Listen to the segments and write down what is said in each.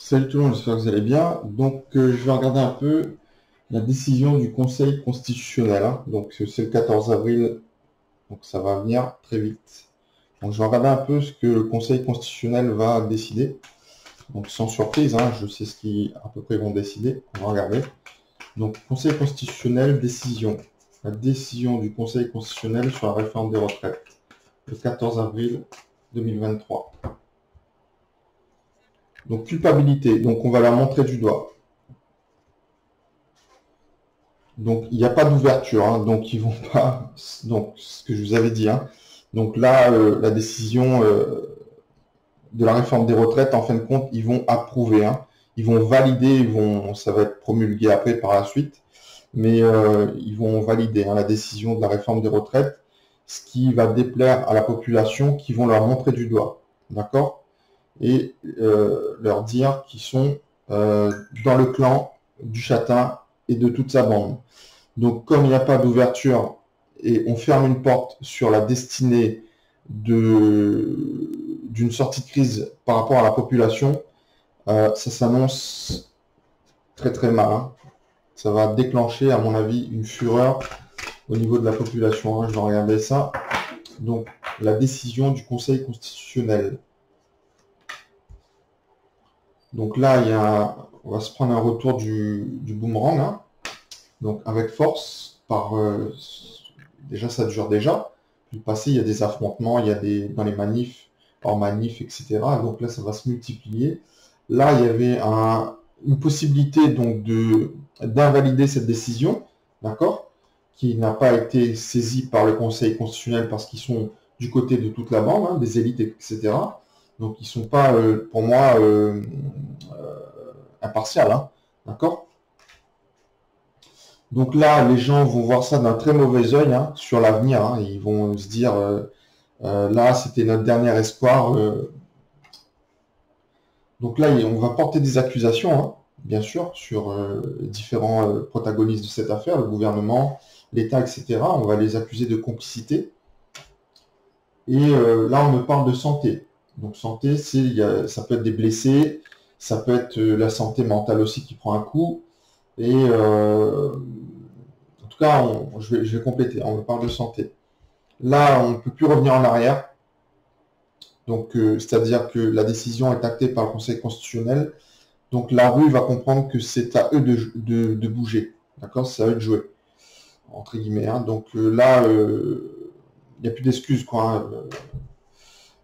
Salut tout le monde, j'espère que vous allez bien. Donc, je vais regarder un peu la décision du Conseil constitutionnel, hein. Donc, c'est le 14 avril, donc ça va venir très vite. Donc, je vais regarder un peu ce que le Conseil constitutionnel va décider. Donc, sans surprise, hein, je sais ce qu'ils à peu près vont décider. On va regarder. Donc, Conseil constitutionnel, décision. La décision du Conseil constitutionnel sur la réforme des retraites, le 14 avril 2023. Donc, culpabilité. Donc, on va la montrer du doigt. Donc, il n'y a pas d'ouverture, hein, donc ils vont pas. Donc, ce que je vous avais dit, hein. Donc là, la décision de la réforme des retraites, en fin de compte, ils vont approuver, hein. Ils vont valider, ça va être promulgué après par la suite, mais ils vont valider, hein, la décision de la réforme des retraites, ce qui va déplaire à la population, qui vont leur montrer du doigt, d'accord, et leur dire qu'ils sont dans le clan du châtain et de toute sa bande. Donc, comme il n'y a pas d'ouverture et on ferme une porte sur la destinée d'une sortie de crise par rapport à la population, ça s'annonce très très mal, hein. Ça va déclencher, à mon avis, une fureur au niveau de la population, hein. Je vais regarder ça. Donc, la décision du Conseil constitutionnel. Donc là, on va se prendre un retour du boomerang, hein. Donc, avec force, déjà, ça dure déjà. Puis le passé, il y a des affrontements, il y a dans les manifs, hors manifs, etc. Donc là, ça va se multiplier. Là, il y avait une possibilité donc d'invalider cette décision, d'accord, qui n'a pas été saisie par le Conseil constitutionnel parce qu'ils sont du côté de toute la bande, hein, des élites, etc. Donc ils ne sont pas, pour moi, impartials, hein, d'accord. Donc là, les gens vont voir ça d'un très mauvais œil, hein, sur l'avenir, hein. Ils vont se dire, là, c'était notre dernier espoir. Donc là, on va porter des accusations, hein, bien sûr, sur les différents protagonistes de cette affaire, le gouvernement, l'État, etc. On va les accuser de complicité. Et là, on me parle de santé. Donc santé, ça peut être des blessés, ça peut être la santé mentale aussi qui prend un coup. Et en tout cas, je vais compléter. On me parle de santé. Là, on ne peut plus revenir en arrière. Donc, c'est-à-dire que la décision est actée par le Conseil constitutionnel. Donc, la rue va comprendre que c'est à eux de bouger. D'accord? C'est à eux de jouer, entre guillemets, hein. Donc là, il n'y a plus d'excuses, quoi, hein.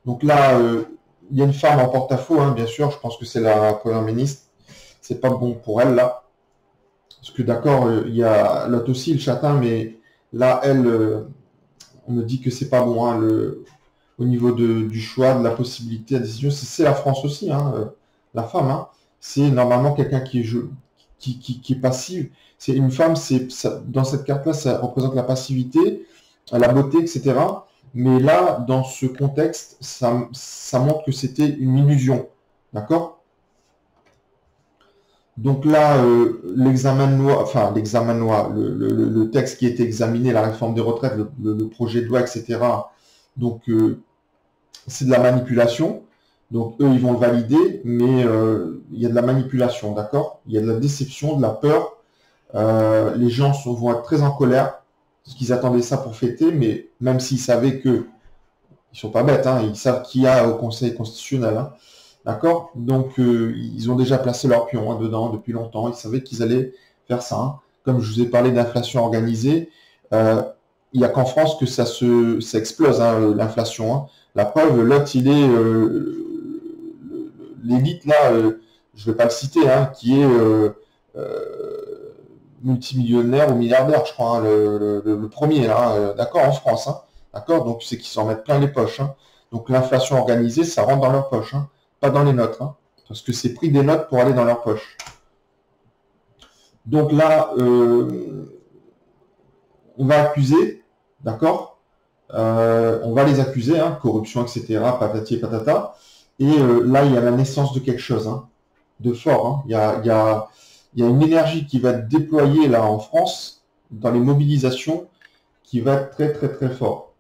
Donc là, il y a une femme en porte-à-faux, hein, bien sûr. Je pense que c'est la première ministre. C'est pas bon pour elle, là. Parce que d'accord, il y a l'autre aussi, le châtain, mais là, elle, on me dit que c'est pas bon, hein, au niveau du choix, de la possibilité, de la décision. C'est la France aussi, hein, la femme, hein. C'est normalement quelqu'un qui est passive. C'est une femme, dans cette carte-là, ça représente la passivité, la beauté, etc. Mais là, dans ce contexte, ça montre que c'était une illusion. D'accord? Donc là, l'examen de loi, enfin l'examen de loi, le texte qui a été examiné, la réforme des retraites, le projet de loi, etc. Donc c'est de la manipulation. Donc eux, ils vont le valider, mais il y a de la manipulation, d'accord? Il y a de la déception, de la peur. Les gens vont être très en colère, parce qu'ils attendaient ça pour fêter, mais même s'ils savaient que, ils sont pas bêtes, hein, ils savent qui y a au Conseil constitutionnel, hein. D'accord? Donc, ils ont déjà placé leur pion, hein, dedans depuis longtemps. Ils savaient qu'ils allaient faire ça, hein. Comme je vous ai parlé d'inflation organisée, euh, il n'y a qu'en France que ça explose, hein, l'inflation, hein. La preuve, l'autre, il est l'élite, là, je ne vais pas le citer, hein, qui est multimillionnaire ou milliardaire, je crois, hein, le premier, là, d'accord, en France, hein. D'accord? Donc, c'est qu'ils s'en mettent plein les poches, hein. Donc, l'inflation organisée, ça rentre dans leur poche, hein, pas dans les notes, hein, parce que c'est pris des notes pour aller dans leur poche. Donc là, on va accuser, d'accord, on va les accuser, hein, corruption, etc., patati et patata. Et là, il y a la naissance de quelque chose, hein, de fort, hein. Il y a une énergie qui va être déployée là en France, dans les mobilisations, qui va être très très très fort.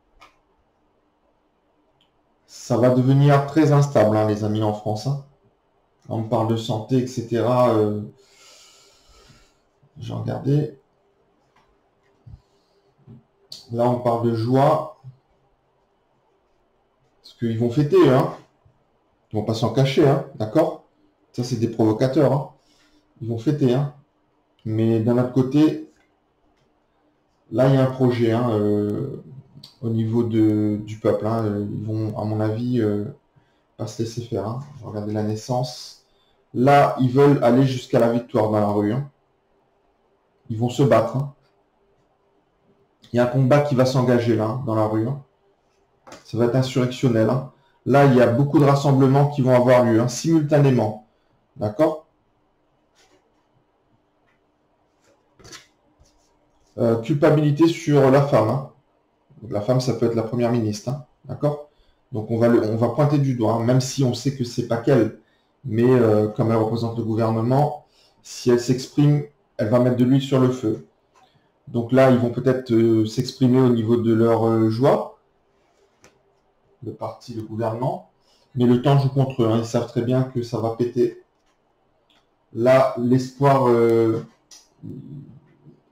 Ça va devenir très instable, hein, les amis, en France, hein. On me parle de santé, etc. J'ai regardé. Là, on parle de joie. Parce qu'ils vont fêter, hein. Ils vont pas s'en cacher, hein. D'accord? Ça, c'est des provocateurs, hein. Ils vont fêter, hein. Mais d'un autre côté, là, il y a un projet, hein, au niveau du peuple, hein. Ils vont, à mon avis, pas se laisser faire, hein. Je vais regarder la naissance. Là, ils veulent aller jusqu'à la victoire dans la rue, hein. Ils vont se battre, hein. Il y a un combat qui va s'engager là, hein, dans la rue, hein. Ça va être insurrectionnel, hein. Là, il y a beaucoup de rassemblements qui vont avoir lieu, hein, simultanément. D'accord? Culpabilité sur la femme, hein. Donc, la femme, ça peut être la première ministre, hein. D'accord? Donc on va pointer du doigt, hein, même si on sait que c'est pas qu'elle. Mais comme elle représente le gouvernement, si elle s'exprime, elle va mettre de l'huile sur le feu. Donc là, ils vont peut-être s'exprimer au niveau de leur joie, le parti, le gouvernement. Mais le temps joue contre eux, hein. Ils savent très bien que ça va péter. Là, l'espoir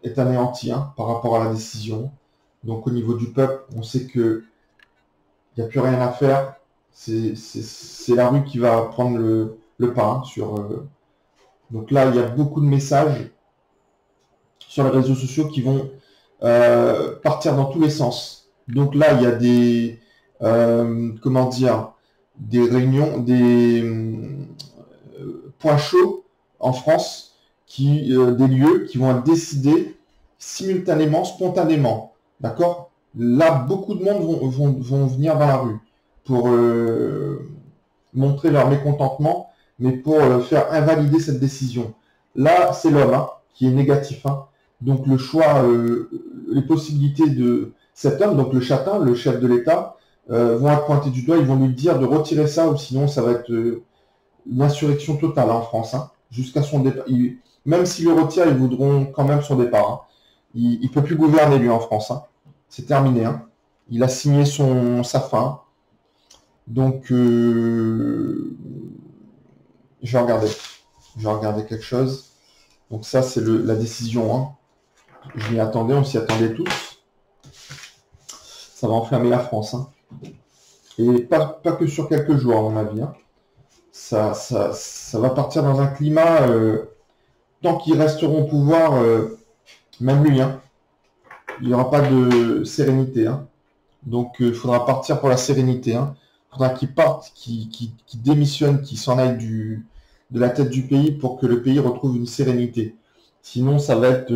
est anéanti, hein, par rapport à la décision. Donc au niveau du peuple, on sait que il n'y a plus rien à faire. C'est la rue qui va prendre le pas, hein, sur. Donc là, il y a beaucoup de messages sur les réseaux sociaux qui vont partir dans tous les sens. Donc là, il y a des comment dire, des réunions, des points chauds en France, des lieux qui vont être décidés simultanément, spontanément. D'accord? Là, beaucoup de monde vont venir dans la rue pour montrer leur mécontentement, mais pour faire invalider cette décision. Là, c'est l'homme, hein, qui est négatif, hein. Donc le choix, les possibilités de cet homme, donc le châtain, le chef de l'État, vont être pointés du doigt, ils vont lui dire de retirer ça, ou sinon ça va être une insurrection totale, hein, en France, hein, jusqu'à son départ. Même s'ils le retirent, ils voudront quand même son départ, hein. Il ne peut plus gouverner, lui, en France, hein. C'est terminé, hein. Il a signé sa fin. Donc, je vais regarder. Je vais regarder quelque chose. Donc ça, c'est la décision, hein. Je m'y attendais, on s'y attendait tous. Ça va enflammer la France, hein. Et pas que sur quelques jours, à mon avis, hein. Ça va partir dans un climat, tant qu'ils resteront au pouvoir, même lui, hein, il n'y aura pas de sérénité, hein. Donc il faudra partir pour la sérénité, hein. Il faudra qu'il parte, qu'il démissionne, qu'il s'en aille de la tête du pays pour que le pays retrouve une sérénité. Sinon, ça va être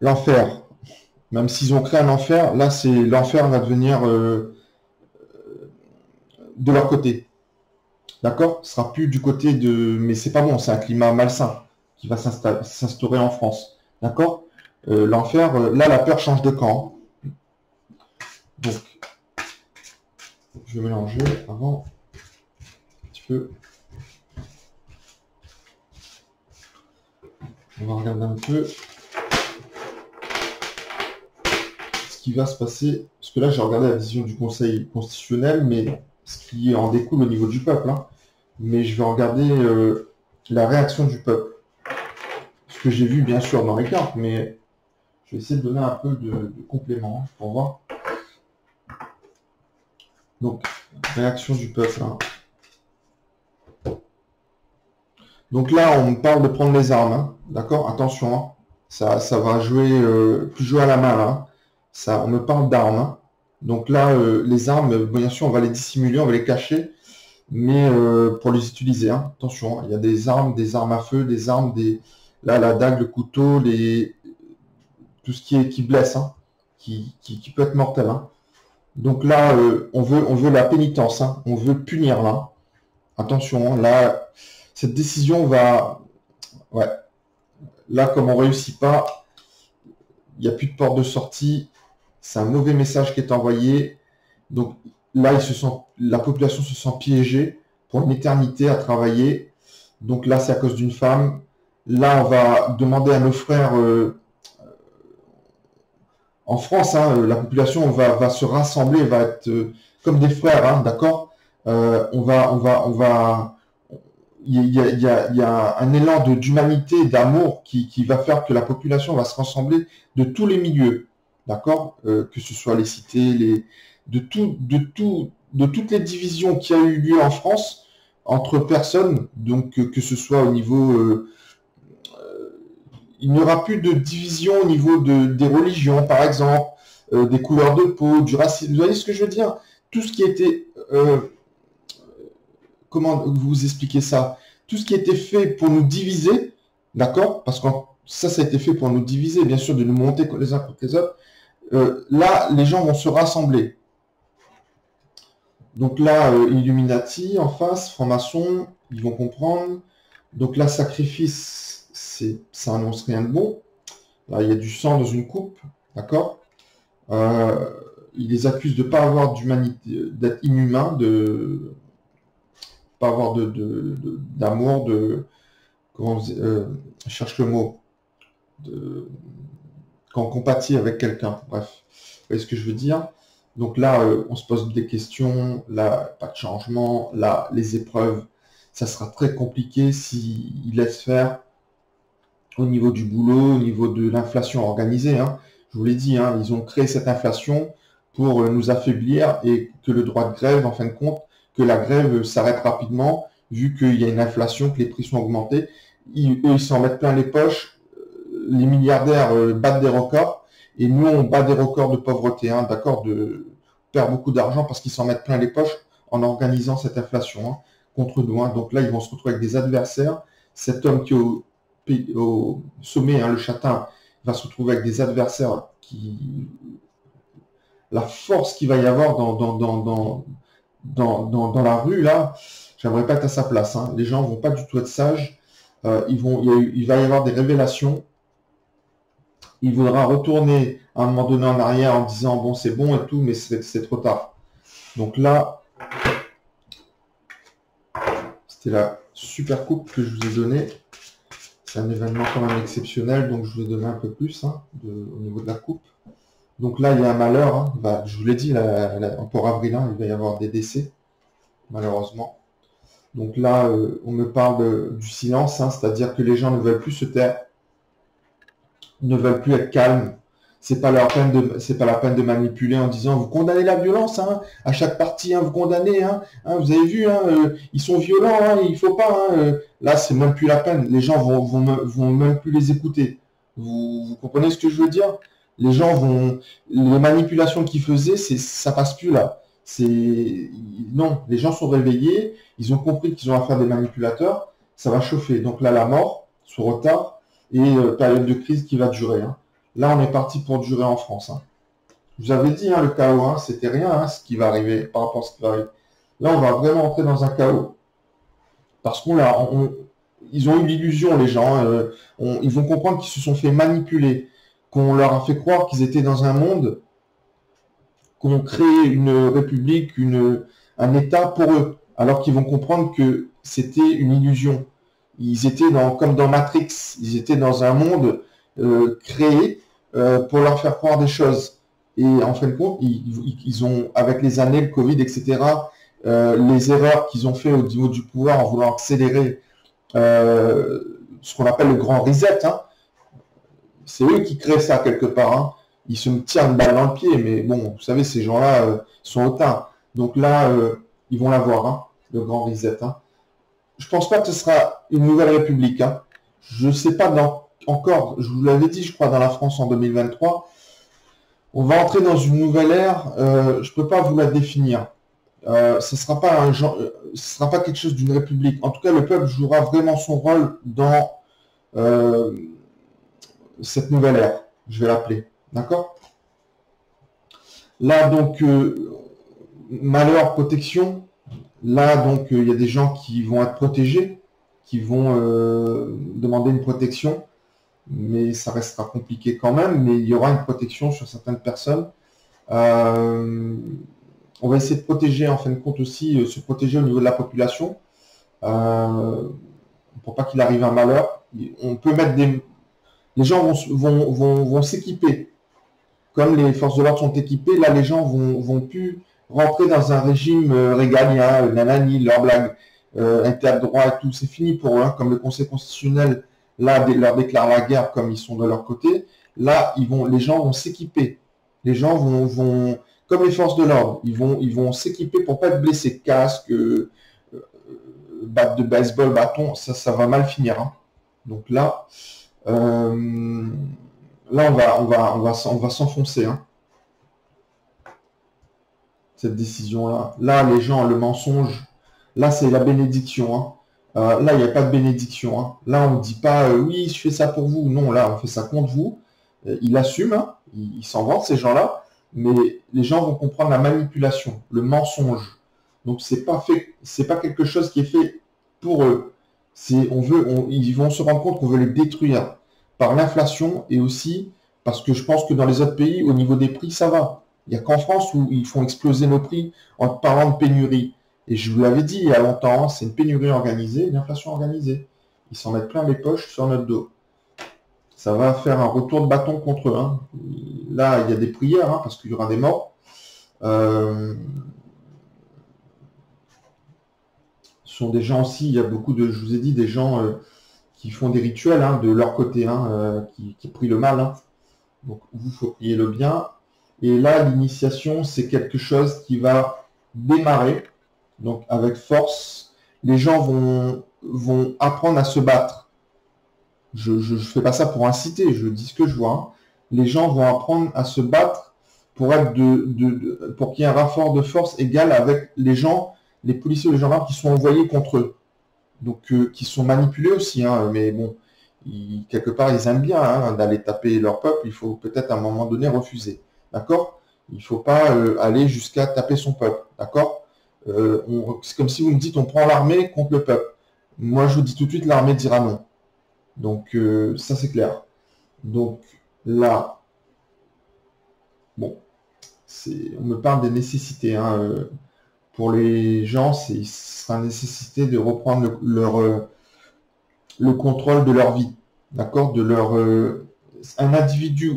l'enfer. Même s'ils ont créé un enfer, là, l'enfer va devenir de leur côté. D'accord? Ce sera plus du côté de... Mais c'est pas bon, c'est un climat malsain qui va s'instaurer en France. D'accord? L'enfer, là, la peur change de camp. Donc, je vais mélanger avant un petit peu. On va regarder un peu ce qui va se passer. Parce que là, j'ai regardé la décision du Conseil constitutionnel, mais ce qui en découle au niveau du peuple, hein. Mais je vais regarder la réaction du peuple. Ce que j'ai vu, bien sûr, dans les cartes, mais je vais essayer de donner un peu de complément, hein, pour voir. Donc, réaction du peuple, hein. Donc là, on parle de prendre les armes, hein. D'accord? Attention, hein. Ça va jouer, plus jouer à la main, là. On me parle d'armes, hein. Donc là, les armes, bien sûr, on va les dissimuler, on va les cacher, mais pour les utiliser, hein. Attention, hein. Il y a des armes à feu, des armes, là, la dague, le couteau, tout ce qui blesse, hein, qui peut être mortel, hein. Donc là, on veut la pénitence, hein. On veut punir, là. Attention, hein. Là, cette décision va... Ouais. Là, comme on ne réussit pas, il n'y a plus de porte de sortie. C'est un mauvais message qui est envoyé. Donc là, la population se sent piégée pour une éternité à travailler. Donc là, c'est à cause d'une femme. Là, on va demander à nos frères en France, hein, la population va se rassembler, va être comme des frères, hein, d'accord? il y a un élan d'humanité, d'amour qui va faire que la population va se rassembler de tous les milieux, d'accord? Que ce soit les cités, de toutes les divisions qui a eu lieu en France entre personnes, donc que ce soit au niveau, il n'y aura plus de division au niveau des religions, par exemple, des couleurs de peau, du racisme. Vous voyez ce que je veux dire? Tout ce qui était comment vous expliquer ça? Tout ce qui a été fait pour nous diviser, d'accord? Parce que ça a été fait pour nous diviser, bien sûr, de nous monter les uns contre les autres. Là, les gens vont se rassembler. Donc là, Illuminati en face, franc-maçon, ils vont comprendre. Donc là, sacrifice, ça annonce rien de bon. Là, il y a du sang dans une coupe, d'accord? Ils les accusent de ne pas avoir d'humanité, d'être inhumains, de pas avoir d'amour, comment je cherche le mot, quand on compatit avec quelqu'un. Bref, vous voyez ce que je veux dire? Donc là, on se pose des questions, là, pas de changement, là, les épreuves, ça sera très compliqué s'ils laissent faire au niveau du boulot, au niveau de l'inflation organisée. Hein. Je vous l'ai dit, hein, ils ont créé cette inflation pour nous affaiblir et que le droit de grève, en fin de compte, que la grève s'arrête rapidement, vu qu'il y a une inflation, que les prix sont augmentés. Eux, ils s'en mettent plein les poches. Les milliardaires battent des records. Et nous, on bat des records de pauvreté, hein, d'accord, on perd beaucoup d'argent parce qu'ils s'en mettent plein les poches en organisant cette inflation hein, contre nous. Hein. Donc là, ils vont se retrouver avec des adversaires. Cet homme qui est au sommet, hein, le châtain, va se retrouver avec des adversaires qui... La force qu'il va y avoir dans la rue, là, j'aimerais pas être à sa place. Hein. Les gens vont pas du tout être sages. Il va y avoir des révélations. Il voudra retourner à un moment donné en arrière en disant bon c'est bon et tout, mais c'est trop tard. Donc là, c'était la super coupe que je vous ai donnée. C'est un événement quand même exceptionnel, donc je vous ai donné un peu plus hein, au niveau de la coupe. Donc là, il y a un malheur. Hein. Bah, je vous l'ai dit, pour avril, hein, il va y avoir des décès, malheureusement. Donc là, on me parle du silence, hein, c'est-à-dire que les gens ne veulent plus se taire, ne veulent plus être calmes. C'est pas la peine de manipuler en disant vous condamnez la violence hein, à chaque partie, hein, vous condamnez, hein, vous avez vu, hein, ils sont violents, hein, il faut pas. Hein, là, c'est même plus la peine. Les gens vont même plus les écouter. Vous comprenez ce que je veux dire? Les gens les manipulations qu'ils faisaient, ça passe plus là. Non, les gens sont réveillés, ils ont compris qu'ils ont affaire à des manipulateurs, ça va chauffer. Donc là, la mort, sous retard, et période de crise qui va durer. Hein. Là, on est parti pour durer en France. Hein. Je vous avais dit, hein, le chaos, hein, c'était rien hein, ce qui va arriver par rapport à ce qui va arriver. Là, on va vraiment entrer dans un chaos. Parce ils ont eu l'illusion, les gens. Ils vont comprendre qu'ils se sont fait manipuler, qu'on leur a fait croire qu'ils étaient dans un monde, qu'on crée une république, un État pour eux, alors qu'ils vont comprendre que c'était une illusion. Ils étaient comme dans Matrix, ils étaient dans un monde créé pour leur faire croire des choses. Et en fin de compte, ils ont, avec les années, le Covid, etc., les erreurs qu'ils ont fait au niveau du pouvoir en voulant accélérer ce qu'on appelle le grand reset, hein. C'est eux qui créent ça quelque part. Hein. Ils se tirent une balle dans le pied, mais bon, vous savez, ces gens-là sont hautains. Donc là, ils vont l'avoir, hein, le grand reset. Hein. Je pense pas que ce sera une nouvelle république. Hein. Je ne sais pas encore, je vous l'avais dit, je crois, dans la France en 2023. On va entrer dans une nouvelle ère. Je ne peux pas vous la définir. Ce sera pas quelque chose d'une république. En tout cas, le peuple jouera vraiment son rôle dans cette nouvelle ère. Je vais l'appeler. D'accord? Là, donc, malheur, protection. Là, donc, il y a des gens qui vont être protégés, qui vont demander une protection, mais ça restera compliqué quand même, mais il y aura une protection sur certaines personnes. On va essayer de protéger, en fin de compte aussi, se protéger au niveau de la population, pour pas qu'il arrive un malheur. On peut mettre les gens vont s'équiper. Comme les forces de l'ordre sont équipées, là, les gens vont plus rentrer dans un régime régalien, nanani, leur blague, état de droit et tout, c'est fini pour eux, hein, comme le Conseil constitutionnel, là, leur déclare la guerre comme ils sont de leur côté, là, les gens vont s'équiper. Les gens vont, comme les forces de l'ordre, ils vont s'équiper pour pas être blessés. Casque, batte de baseball, bâton, ça va mal finir. Hein. Donc là, on va s'enfoncer. Hein. Cette décision-là. Là, les gens, le mensonge, là, c'est la bénédiction. Hein. Là, il n'y a pas de bénédiction. Hein. Là, on ne dit pas oui, je fais ça pour vous. Non, là, on fait ça contre vous. Il assume, hein. Il s'en vante, ces gens-là. Mais les gens vont comprendre la manipulation, le mensonge. Donc, c'est pas quelque chose qui est fait pour eux. Ils vont se rendre compte qu'on veut les détruire par l'inflation et aussi parce que je pense que dans les autres pays, au niveau des prix, ça va. Il n'y a qu'en France où ils font exploser nos prix en parlant de pénurie. Et je vous l'avais dit il y a longtemps, c'est une pénurie organisée, une inflation organisée. Ils s'en mettent plein les poches sur notre dos. Ça va faire un retour de bâton contre eux. Hein. Là, il y a des prières, hein, parce qu'il y aura des morts. Ce sont des gens aussi, il y a beaucoup de, je vous ai dit, des gens qui font des rituels hein, de leur côté, hein, qui prient le mal. Hein. Donc, vous, il faut prier le bien. Et là, l'initiation, c'est quelque chose qui va démarrer, donc avec force. Les gens vont apprendre à se battre. Je ne fais pas ça pour inciter, je dis ce que je vois. Hein. Les gens vont apprendre à se battre pour pour qu'il y ait un rapport de force égal avec les gens, les policiers ou les gendarmes qui sont envoyés contre eux. Donc, qui sont manipulés aussi. Hein, mais bon, quelque part, ils aiment bien hein, d'aller taper leur peuple. Il faut peut-être à un moment donné refuser. D'accord? Il ne faut pas aller jusqu'à taper son peuple. D'accord? C'est comme si vous me dites on prend l'armée contre le peuple. Moi, je vous dis tout de suite, l'armée dira non. Donc, ça, c'est clair. Donc, là, bon, on me parle des nécessités. Hein, pour les gens, il sera nécessité de reprendre le contrôle de leur vie. D'accord? De leur... un individu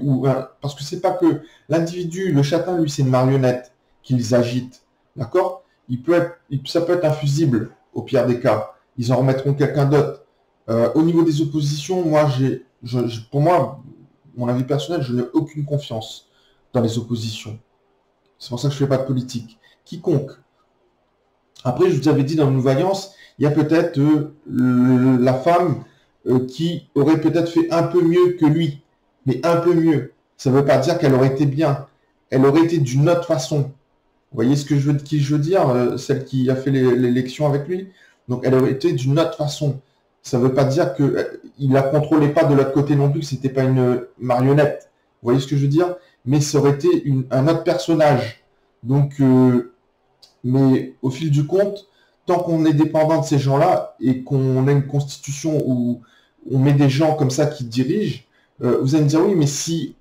parce que c'est pas que l'individu, le châtain, lui, c'est une marionnette qu'ils agitent. D'accord? Ça peut être un fusible, au pire des cas. Ils en remettront quelqu'un d'autre. Au niveau des oppositions, moi, pour moi, mon avis personnel, je n'ai aucune confiance dans les oppositions. C'est pour ça que je ne fais pas de politique. Quiconque. Après, je vous avais dit dans une voyance, il y a peut-être la femme qui aurait peut-être fait un peu mieux que lui, mais un peu mieux. Ça ne veut pas dire qu'elle aurait été bien. Elle aurait été d'une autre façon. Vous voyez ce que je veux dire, celle qui a fait l'élection avec lui. Donc, elle aurait été d'une autre façon. Ça ne veut pas dire qu'il ne la contrôlait pas de l'autre côté non plus, que ce n'était pas une marionnette. Vous voyez ce que je veux dire? Mais ça aurait été un autre personnage. Donc, mais au fil du compte, tant qu'on est dépendant de ces gens-là et qu'on a une constitution où on met des gens comme ça qui dirigent, vous allez me dire oui, mais si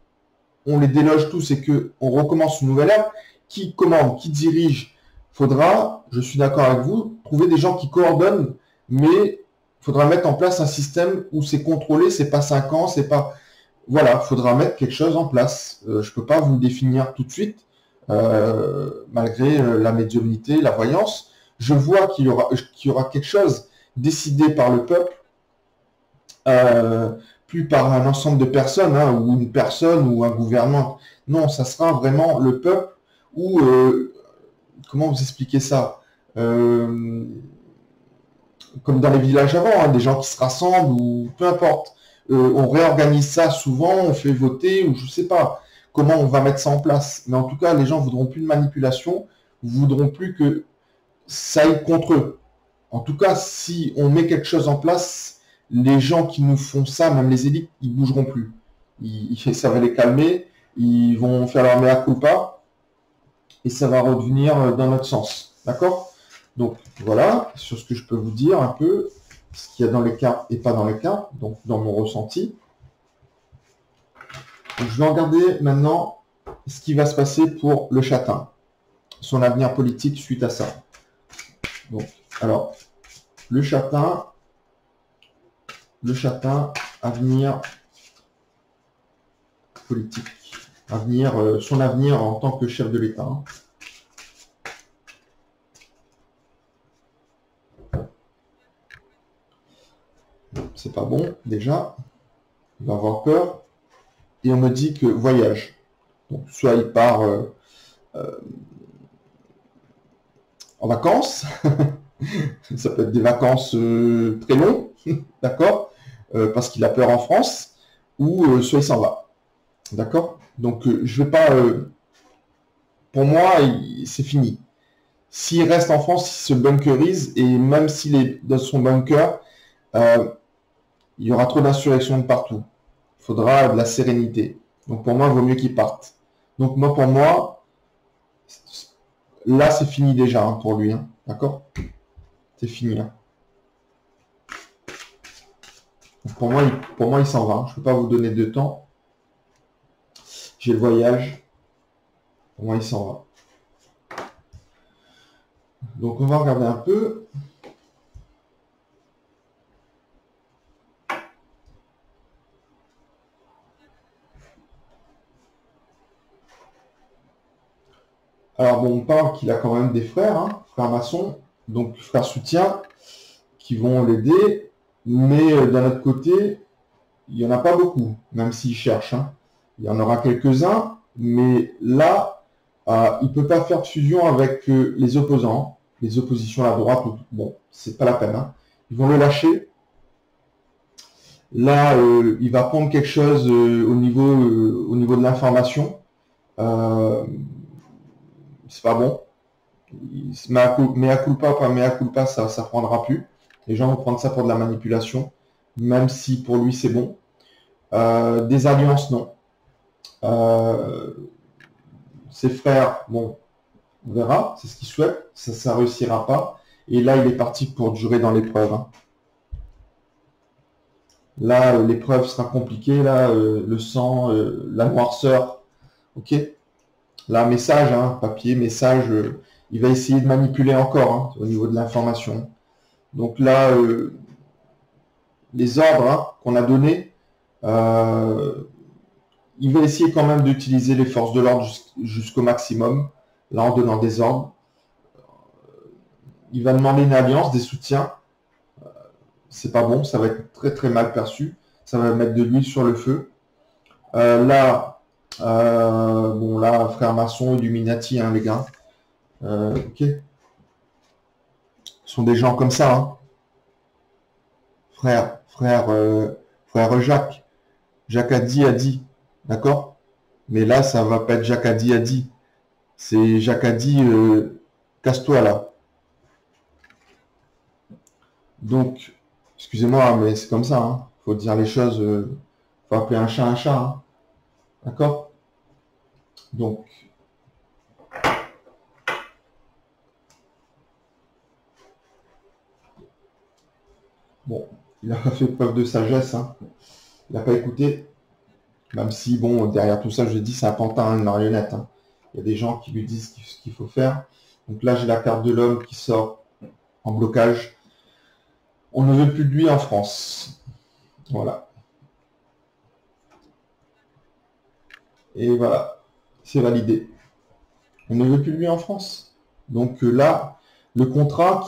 on les déloge tous et qu'on recommence une nouvelle ère, qui commande, qui dirige? Faudra, je suis d'accord avec vous, trouver des gens qui coordonnent, mais il faudra mettre en place un système où c'est contrôlé, c'est pas 5 ans, c'est pas... Voilà, il faudra mettre quelque chose en place. Je ne peux pas vous le définir tout de suite, malgré la médiumnité, la voyance. Je vois qu'il y aura quelque chose décidé par le peuple, plus par un ensemble de personnes, hein, ou une personne, ou un gouvernement. Non, ça sera vraiment le peuple, ou... comment vous expliquer ça? Comme dans les villages avant, hein, des gens qui se rassemblent, ou peu importe. On réorganise ça souvent, on fait voter, ou je ne sais pas comment on va mettre ça en place. Mais en tout cas, les gens ne voudront plus de manipulation, ne voudront plus que ça aille contre eux. En tout cas, si on met quelque chose en place, les gens qui nous font ça, même les élites, ils ne bougeront plus. Ça va les calmer, ils vont faire leur mea culpa, et ça va revenir dans notre sens. D'accord? Donc, voilà, sur ce que je peux vous dire un peu, ce qu'il y a dans les cartes et pas dans les cartes, donc dans mon ressenti. Donc, je vais regarder maintenant ce qui va se passer pour le châtain, son avenir politique suite à ça. Donc, alors, le châtain, avenir politique, son avenir en tant que chef de l'État. c'est pas bon, déjà. Il va avoir peur. Et on me dit que voyage. Donc, soit il part en vacances, ça peut être des vacances très longues, d'accord, parce qu'il a peur en France, ou soit il s'en va, d'accord. Donc, je vais pas, pour moi, c'est fini. S'il reste en France, il se bunkerise, et même s'il est dans son bunker, il y aura trop d'insurrection de partout. Il faudra de la sérénité. Donc, pour moi, il vaut mieux qu'il parte. Donc, moi, pour moi, là, c'est fini déjà hein, pour lui, hein, d'accord. C'est fini. Hein. Pour moi, il s'en va. Hein. Je ne peux pas vous donner de temps. J'ai le voyage. Pour moi, il s'en va. Donc, on va regarder un peu. Alors, bon, on parle qu'il a quand même des frères, hein, frères maçons, donc frères soutiens, qui vont l'aider. Mais d'un autre côté, il n'y en a pas beaucoup, même s'il cherche. Hein. Il y en aura quelques-uns, mais là, il ne peut pas faire de fusion avec les opposants, les oppositions à la droite. Bon, c'est pas la peine. Hein. Ils vont le lâcher. Là, il va prendre quelque chose au niveau de l'information. C'est pas bon. Mea culpa, pas mea culpa, ça prendra plus. Les gens vont prendre ça pour de la manipulation, même si pour lui c'est bon. Des alliances, non. Ses frères, bon, on verra, c'est ce qu'il souhaite, ça réussira pas. Et là, il est parti pour durer dans l'épreuve. Hein. Là, l'épreuve sera compliquée, là, le sang, la noirceur, ok. Là, message, hein, papier, message, il va essayer de manipuler encore hein, au niveau de l'information. Donc là, les ordres hein, qu'on a donnés, il va essayer quand même d'utiliser les forces de l'ordre jusqu'au maximum, là en donnant des ordres. Il va demander une alliance, des soutiens. C'est pas bon, ça va être très très mal perçu. Ça va mettre de l'huile sur le feu. Là, bon là, frère maçon, Illuminati, hein, les gars. Ok. Ce sont des gens comme ça. Hein. Frère Jacques. Jacques a dit. D'accord. Mais là, ça va pas être Jacques a dit. C'est Jacques a dit, casse-toi là. Donc, excusez-moi, mais c'est comme ça. Hein. Faut dire les choses. Faut appeler un chat. Hein. D'accord. Donc, bon, il a fait preuve de sagesse. Hein. Il n'a pas écouté. Même si, bon, derrière tout ça, je dis, c'est un pantin, hein, une marionnette. Hein. Il y a des gens qui lui disent ce qu'il faut faire. Donc là, j'ai la carte de l'homme qui sort en blocage. On ne veut plus de lui en France. Voilà. Et voilà, c'est validé. On ne veut plus de lui en France. Donc là, le contrat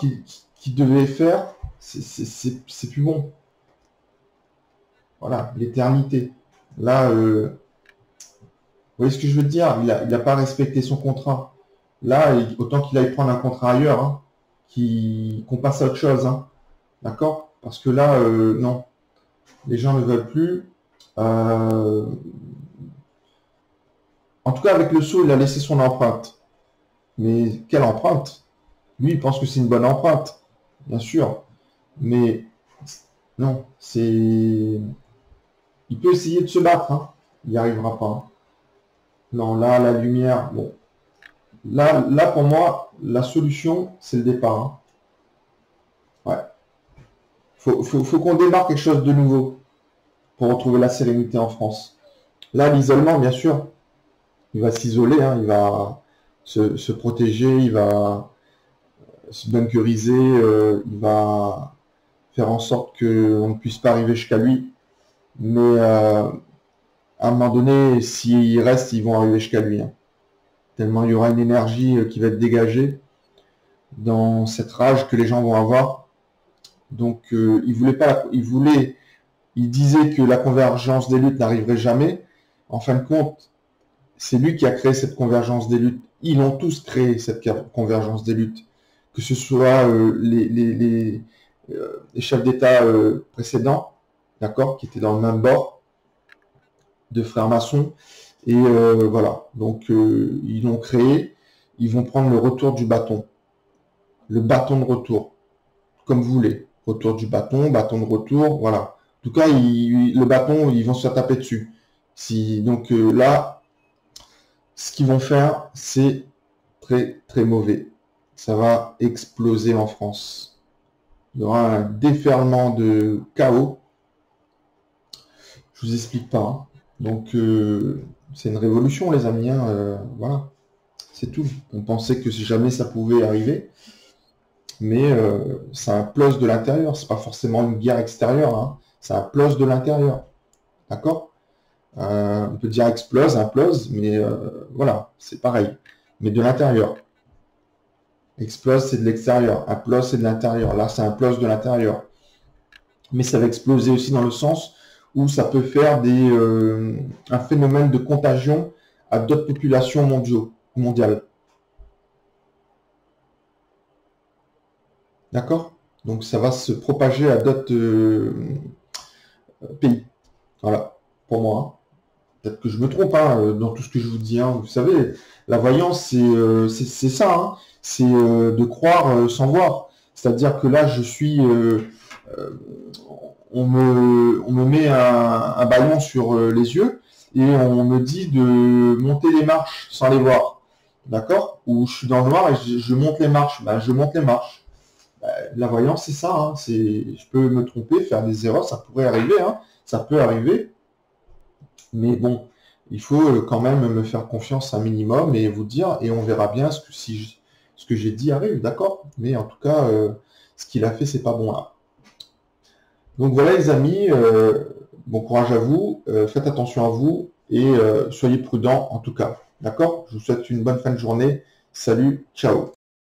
qu'il devait faire, c'est plus bon. Voilà, l'éternité. Là, vous voyez ce que je veux dire? Il n'a pas respecté son contrat. Là, autant qu'il aille prendre un contrat ailleurs, hein, qu'on passe à autre chose. Hein. D'accord? Parce que là, non. Les gens ne veulent plus. En tout cas, avec le sceau, il a laissé son empreinte. Mais quelle empreinte? Lui, il pense que c'est une bonne empreinte. Bien sûr. Mais non, c'est... Il peut essayer de se battre. Hein. Il n'y arrivera pas. Hein. Non, là, la lumière, bon. Là, pour moi, la solution, c'est le départ. Hein. Ouais. Faut qu'on démarre quelque chose de nouveau pour retrouver la sérénité en France. Là, l'isolement, bien sûr, il va s'isoler, hein, il va se protéger, il va se bunkeriser, il va faire en sorte qu'on ne puisse pas arriver jusqu'à lui. Mais à un moment donné, s'il reste, ils vont arriver jusqu'à lui. Hein. Tellement il y aura une énergie qui va être dégagée dans cette rage que les gens vont avoir. Donc, il disait que la convergence des luttes n'arriverait jamais. En fin de compte, c'est lui qui a créé cette convergence des luttes. Ils ont tous créé cette convergence des luttes, que ce soit les chefs d'État précédents, d'accord, qui étaient dans le même bord de frères maçons. Et voilà, donc ils l'ont créé. Ils vont prendre le retour du bâton, le bâton de retour, comme vous voulez. Retour du bâton, bâton de retour, voilà. En tout cas, le bâton, ils vont se faire taper dessus. Donc là, ce qu'ils vont faire, c'est très très mauvais. Ça va exploser en France. Il y aura un déferlement de chaos. Je vous explique pas, hein. Donc c'est une révolution, les amis, hein, voilà. C'est tout. On pensait que jamais ça pouvait arriver, mais ça implose de l'intérieur. C'est pas forcément une guerre extérieure, hein. Ça implose de l'intérieur. D'accord? On peut dire explose, implose, mais voilà, c'est pareil. Mais de l'intérieur. Explose, c'est de l'extérieur. Implose, c'est de l'intérieur. Là, ça implose de l'intérieur. Mais ça va exploser aussi dans le sens où ça peut faire un phénomène de contagion à d'autres populations mondiales. D'accord? Donc ça va se propager à d'autres pays. Voilà, pour moi, hein. Peut-être que je me trompe, hein, dans tout ce que je vous dis, hein. Vous savez, la voyance, c'est ça, hein. C'est de croire sans voir. C'est-à-dire que là, on me met un ballon sur les yeux et on me dit de monter les marches sans les voir. D'accord? Ou je suis dans le noir et je monte les marches. Ben, je monte les marches. Ben, la voyance, c'est ça, hein. Je peux me tromper, faire des erreurs, ça pourrait arriver, hein. Ça peut arriver. Mais bon, il faut quand même me faire confiance un minimum et vous dire, et on verra bien ce que j'ai dit arrive, d'accord? Mais en tout cas, ce qu'il a fait, c'est pas bon là. Donc voilà les amis, bon courage à vous, faites attention à vous et soyez prudents en tout cas. D'accord? Je vous souhaite une bonne fin de journée. Salut, ciao.